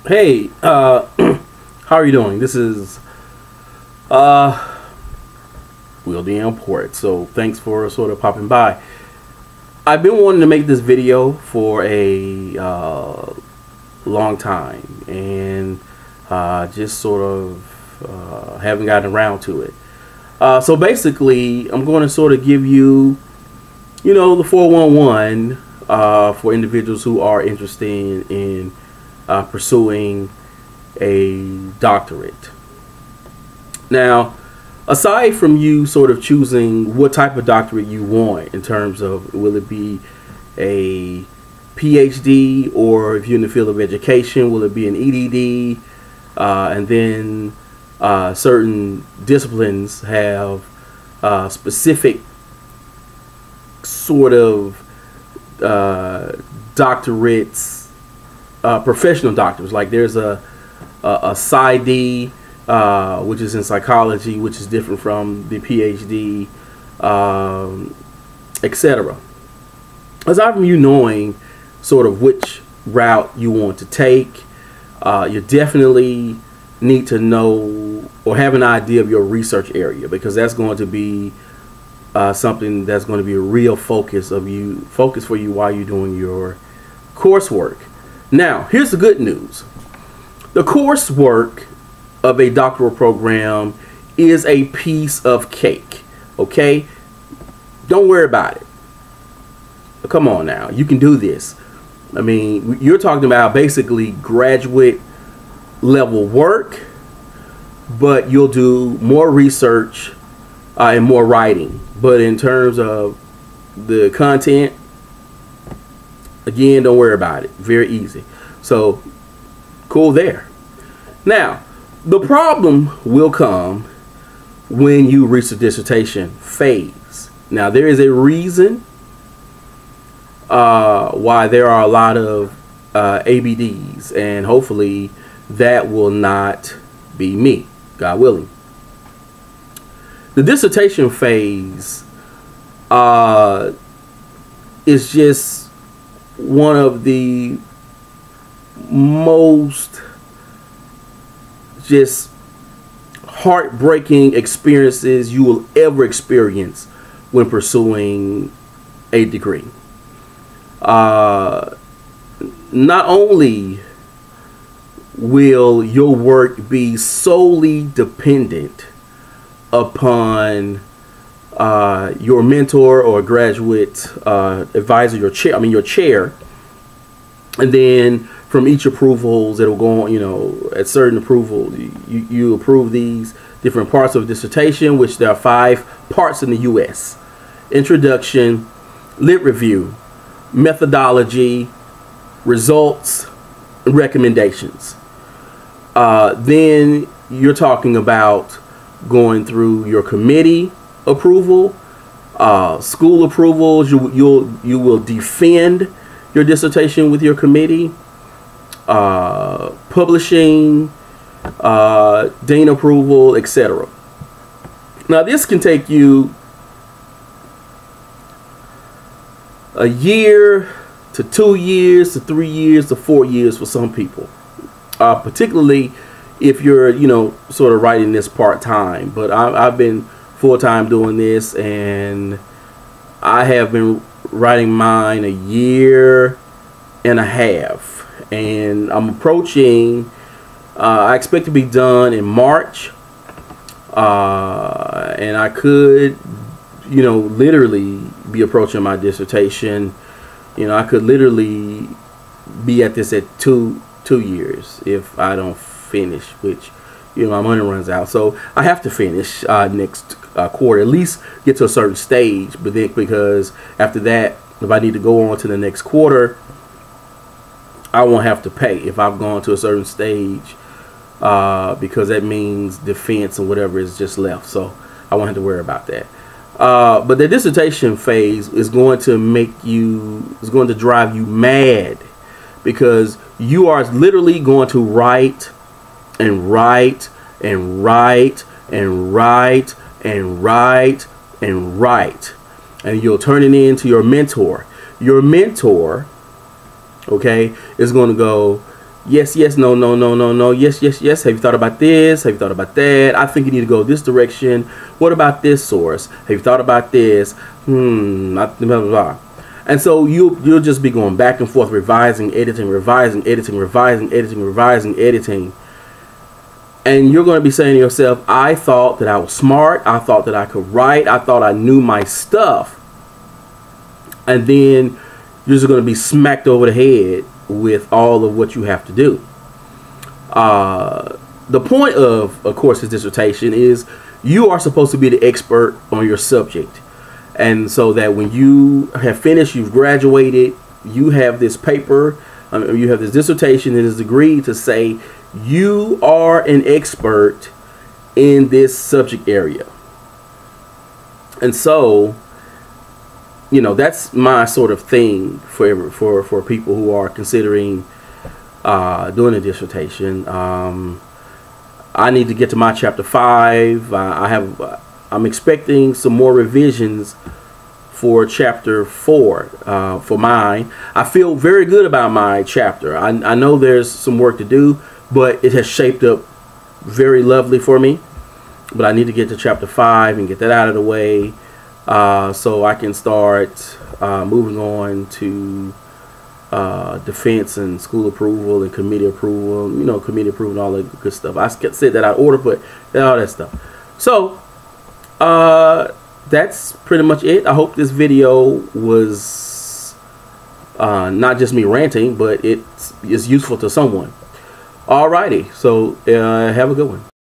Hey, how are you doing? This is Will Deyamport. So thanks for sort of popping by. I've been wanting to make this video for a long time, and just sort of haven't gotten around to it. So basically, I'm going to sort of give you, the 411 for individuals who are interested in pursuing a doctorate. Now, aside from you sort of choosing what type of doctorate you want, in terms of will it be a PhD, or if you're in the field of education, will it be an EDD, and then certain disciplines have specific sort of doctorates, professional doctors. Like there's a PsyD, which is in psychology, which is different from the PhD, etc. Aside from you knowing sort of which route you want to take, you definitely need to know or have an idea of your research area, because that's going to be something that's going to be a real focus for you while you're doing your coursework. Now, here's the good news. The coursework of a doctoral program is a piece of cake, okay? Don't worry about it. Come on now, you can do this. I mean, you're talking about basically graduate level work, but you'll do more research and more writing. But in terms of the content, again, don't worry about it. Very easy. So, cool there. Now, the problem will come when you reach the dissertation phase. Now, there is a reason why there are a lot of ABDs, and hopefully that will not be me, God willing. The dissertation phase is just one of the most just heartbreaking experiences you will ever experience when pursuing a degree. Not only will your work be solely dependent upon your mentor or graduate advisor, your chair, and then from each approvals it'll go on, at certain approval you approve these different parts of dissertation, which there are 5 parts in the US: introduction, lit review, methodology, results, and recommendations. Then you're talking about going through your committee approval, school approvals. You will defend your dissertation with your committee, publishing, dean approval, etc. Now, this can take you a year to 2 years to 3 years to 4 years for some people, particularly if you're sort of writing this part-time. But I've been full-time doing this, and I have been writing mine a year and a half, and I'm approaching I expect to be done in March, and I could literally be approaching my dissertation. I could literally be at this at two years if I don't finish, which my money runs out, so I have to finish next quarter, at least get to a certain stage. But then, because after that, if I need to go on to the next quarter, I won't have to pay if I've gone to a certain stage, because that means defense and whatever is just left, so I won't have to worry about that. But the dissertation phase is going to drive you mad, because you are literally going to write and write and write and write and write and write, and you'll turn it in to your mentor. Your mentor, okay, is going to go, Yes, yes, no, no, no, no, no, yes, yes, yes. Have you thought about this? Have you thought about that? I think you need to go this direction. What about this source? Have you thought about this? Blah, blah, blah. And so you'll just be going back and forth, revising, editing, revising, editing, revising, editing, revising, editing. And you're going to be saying to yourself, I thought that I was smart. I thought that I could write. I thought I knew my stuff. And then you're just going to be smacked over the head with all of what you have to do. The point of course, his dissertation is you are supposed to be the expert on your subject. And so that when you have finished, you've graduated, you have this paper, you have this dissertation and this degree to say you are an expert in this subject area. And so, you know, that's my sort of thing for people who are considering doing a dissertation. I need to get to my chapter 5. I'm expecting some more revisions for chapter 4 for mine. I feel very good about my chapter. I know there's some work to do, but it has shaped up very lovely for me. But I need to get to chapter 5 and get that out of the way, so I can start moving on to defense and school approval and committee approval, you know, committee approval and all that good stuff. I said that out of order, but all that stuff. So that's pretty much it. I hope this video was not just me ranting, but it is useful to someone. Alrighty, so have a good one.